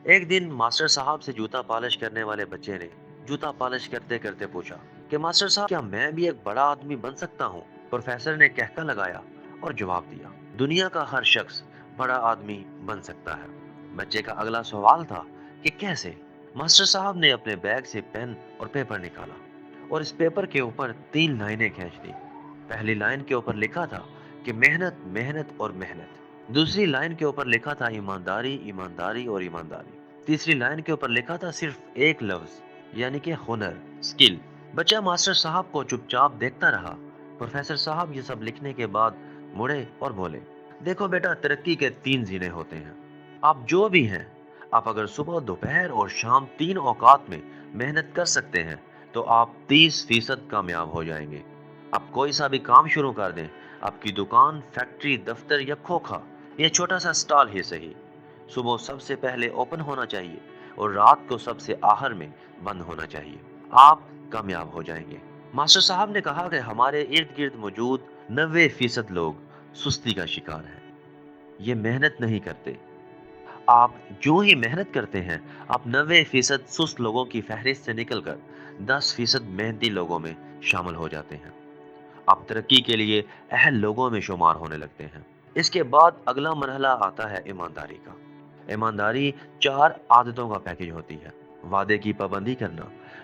ایک دن ماسٹر صاحب سے جوتا پالش کرنے والے بچے نے جوتا پالش کرتے کرتے پوچھا کہ ماسٹر صاحب کیا میں بھی ایک بڑا آدمی بن سکتا ہوں؟ پروفیسر نے کہکا لگایا اور جواب دیا، دنیا کا ہر شخص بڑا آدمی بن سکتا ہے۔ بچے کا اگلا سوال تھا کہ کیسے؟ ماسٹر صاحب نے اپنے بیگ سے پین اور پیپر نکالا اور اس پیپر کے اوپر 3 لائنیں کھینچ دی۔ پہلی لائن کے اوپر لکھا تھا کہ محنت محنت اور محنت۔ دوسری لائن کے اوپر لکھا تھا ایمانداری ایمانداری اور ایمانداری۔ تیسری لائن کے اوپر لکھا تھا صرف ایک لفظ، یعنی کہ ہنر، اسکل۔ بچہ ماسٹر صاحب کو چپ چاپ دیکھتا رہا۔ پروفیسر صاحب یہ سب لکھنے کے بعد مڑے اور بولے، دیکھو بیٹا، ترقی کے 3 زینے ہوتے ہیں۔ آپ جو بھی ہیں، آپ اگر صبح دوپہر اور شام 3 اوقات میں محنت کر سکتے ہیں تو آپ 30% کامیاب ہو جائیں گے۔ آپ کوئی سا بھی کام شروع کر دیں، آپ کی دکان، فیکٹری، دفتر یا کھوکھا، یہ چھوٹا سا سٹال ہی صحیح، صبح سب سے پہلے اوپن ہونا چاہیے اور رات کو سب سے آخر میں بند ہونا چاہیے۔ آپ کامیاب ہو جائیں گے۔ ماسٹر صاحب نے کہا کہ ہمارے ارد گرد موجود 90% لوگ سستی کا شکار ہیں، یہ محنت نہیں کرتے۔ آپ جو ہی محنت کرتے ہیں، آپ 90% سست لوگوں کی فہرست سے نکل کر 10% محنتی لوگوں میں شامل ہو جاتے ہیں۔ آپ ترقی کے لیے اہل لوگوں میں شمار ہونے لگتے ہیں۔ اس کے بعد اگلا مرحلہ آتا ہے ایمانداری کا۔ ایمانداری 4 عادتوں کا پیکج ہوتی ہے: وعدے کی پابندی کرنا،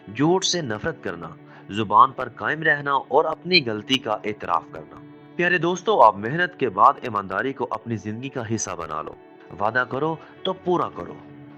جھوٹ سے نفرت کرنا، زبان پر قائم رہنا اور اپنی غلطی کا اعتراف کرنا۔ پیارے دوستو، آپ محنت کے بعد ایمانداری کو اپنی زندگی کا حصہ بنا لو۔ وعدہ کرو تو پورا کرو،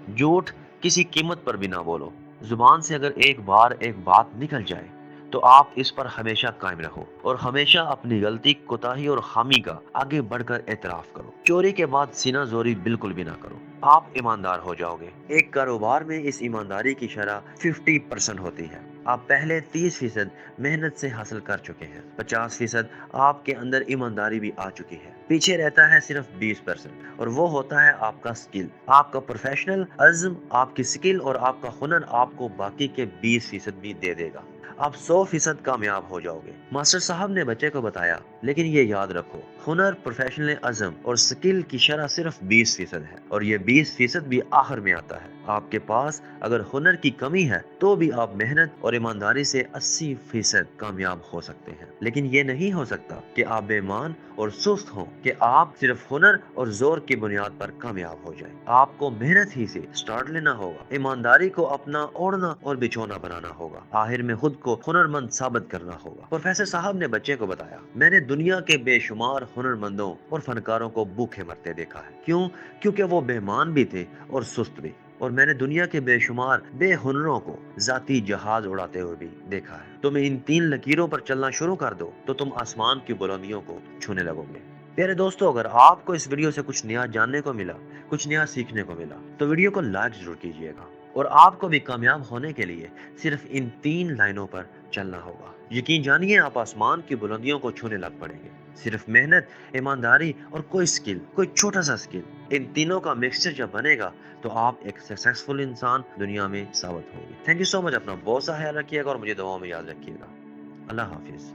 جھوٹ کسی قیمت پر بھی نہ بولو۔ زبان سے اگر ایک بار ایک بات نکل جائے تو آپ اس پر ہمیشہ قائم رہو اور ہمیشہ اپنی غلطی، کوتاہی اور خامی کا آگے بڑھ کر اعتراف کرو۔ چوری کے بعد سینہ زوری بالکل بھی نہ کرو۔ آپ ایماندار ہو جاؤ گے۔ ایک کاروبار میں اس ایمانداری کی شرح 50% ہوتی ہے۔ آپ پہلے 30% محنت سے حاصل کر چکے ہیں، 50% آپ کے اندر ایمانداری بھی آ چکی ہے۔ پیچھے رہتا ہے صرف 20%، اور وہ ہوتا ہے آپ کا سکل، آپ کا پروفیشنل عزم، آپ کی سکل اور آپ کا ہنر آپ کو باقی کے 20% بھی دے دے گا۔ آپ 100% کامیاب ہو جاؤ گے۔ ماسٹر صاحب نے بچے کو بتایا، لیکن یہ یاد رکھو، ہنر، پروفیشنل عزم اور سکل کی شرح صرف 20% ہے، اور یہ 20% بھی آخر میں آتا ہے۔ آپ کے پاس اگر ہنر کی کمی ہے تو بھی آپ محنت اور ایمانداری سے 80% کامیاب ہو سکتے ہیں، لیکن یہ نہیں ہو سکتا کہ آپ بے ایمان اور سست ہوں کہ آپ صرف ہنر اور زور کی بنیاد پر کامیاب ہو جائیں۔ آپ کو محنت ہی سے سٹارٹ لینا ہوگا، ایمانداری کو اپنا اوڑھنا اور بچھونا بنانا ہوگا، آخر میں خود کو ہنرمند ثابت کرنا ہوگا۔ پروفیسر صاحب نے بچے کو بتایا، میں نے دنیا کے بے شمار ہنرمندوں اور فنکاروں کو بھوکے مرتے دیکھا ہے۔ کیوں؟ کیونکہ وہ بے ایمان بھی تھے اور سست بھی، اور میں نے دنیا کے بے شمار بے ہنروں کو ذاتی جہاز اڑاتے ہوئے بھی دیکھا ہے۔ تم ان 3 لکیروں پر چلنا شروع کر دو تو تم آسمان کی بلندیوں کو چھونے لگو گے۔ پیارے دوستو، اگر آپ کو اس ویڈیو سے کچھ نیا جاننے کو ملا، کچھ نیا سیکھنے کو ملا، تو ویڈیو کو لائک ضرور کیجئے گا، اور آپ کو بھی کامیاب ہونے کے لیے صرف ان 3 لائنوں پر چلنا ہوگا۔ یقین جانیے، آپ آسمان کی بلندیوں کو چھونے لگ پڑیں گے۔ صرف محنت، ایمانداری اور کوئی سکل، کوئی چھوٹا سا سکل، ان تینوں کا مکسچر جب بنے گا تو آپ ایک سکسیسفل انسان دنیا میں ثابت ہوں گے۔ تھینک یو سو مچ، اپنا بہت سا خیال رکھیے گا اور مجھے دعاؤں میں یاد رکھیے گا۔ اللہ حافظ۔